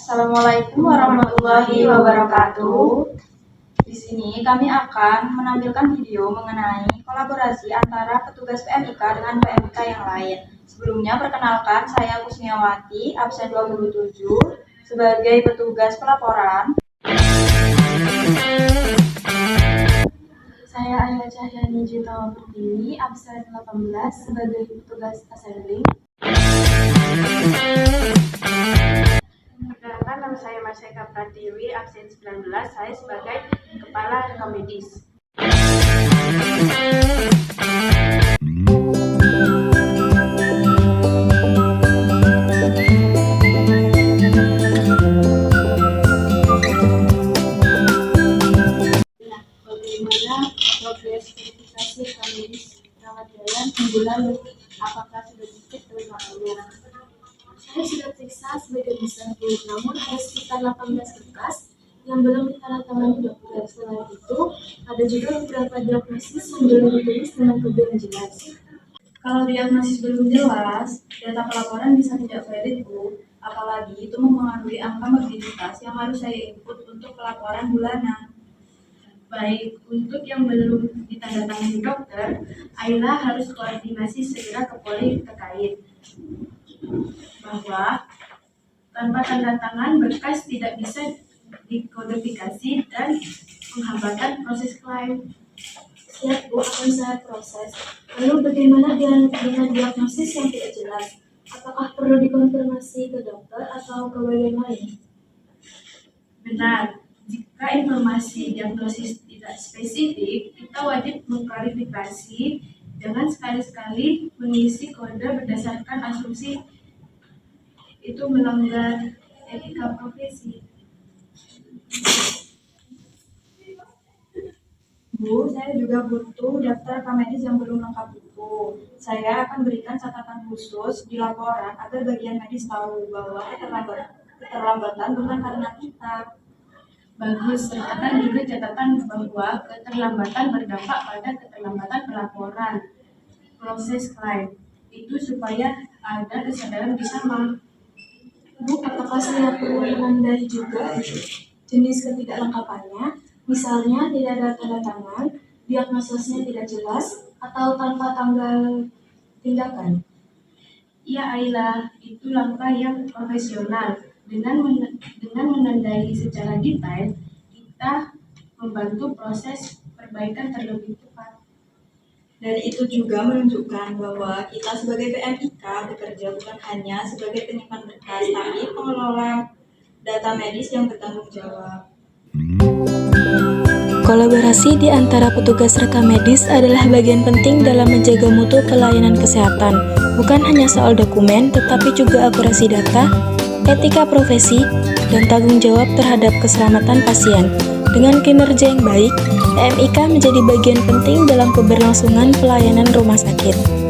Assalamualaikum warahmatullahi wabarakatuh. Di sini kami akan menampilkan video mengenai kolaborasi antara petugas PMIK dengan PMIK yang lain. Sebelumnya perkenalkan, saya Kusniawati, absen 27 sebagai petugas pelaporan. Saya Ayla Cahyani Juta Pertiwi, absen 18 sebagai petugas assembly. Perkenalkan, nama saya Marseka Pratiwi, absen 19, saya sebagai Kepala Rekam Medis. Bagaimana progres verifikasi rekam medis rawat jalan minggu lalu? Apakah sudah dicek kelengkapannya? Saya sudah periksa sebagian besar, namun ada sekitar 18 berkas yang belum ditandatangani dokter. Selain itu, ada juga beberapa diagnosis yang belum ditulis dengan kode yang jelas. Kalau diagnosis belum jelas, data pelaporan bisa tidak valid, Bu. Apalagi itu mempengaruhi angka morbiditas yang harus saya input untuk pelaporan bulanan. Baik, untuk yang belum ditandatangani dokter, Ayla harus koordinasi segera ke poli terkait bahwa tanpa tanda tangan berkas tidak bisa dikodifikasi dan menghambatan proses klaim. Siap, Bu, akan saya proses. Lalu bagaimana dengan diagnosis yang tidak jelas? Apakah perlu dikonfirmasi ke dokter atau ke bagian lain? Benar, jika informasi diagnosis tidak spesifik, kita wajib mengklarifikasi. Jangan sekali-sekali mengisi kode berdasarkan asumsi, itu melanggar etika profesi. Bu, saya juga butuh daftar rekam medis yang belum lengkap itu. Saya akan berikan catatan khusus di laporan agar bagian medis tahu bahwa keterlambatan bukan karena kita. Bagus, sertakan juga catatan bahwa keterlambatan berdampak pada keterlambatan pelaporan proses klaim. Itu supaya ada kesadaran bersama. Bu, apakah saya perlu menandai juga jenis ketidaklengkapannya? Misalnya tidak ada tanda tangan, diagnosisnya tidak jelas, atau tanpa tanggal tindakan? Iya Ayla, itu langkah yang profesional. Dengan menandai secara detail, kita membantu proses perbaikan terlebih cepat. Dan itu juga menunjukkan bahwa kita sebagai PMIK bekerja bukan hanya sebagai penyimpan berkas, tapi pengelola data medis yang bertanggung jawab. Kolaborasi di antara petugas rekam medis adalah bagian penting dalam menjaga mutu pelayanan kesehatan. Bukan hanya soal dokumen, tetapi juga akurasi data, etika profesi, dan tanggung jawab terhadap keselamatan pasien. Dengan kinerja yang baik, PMIK menjadi bagian penting dalam keberlangsungan pelayanan rumah sakit.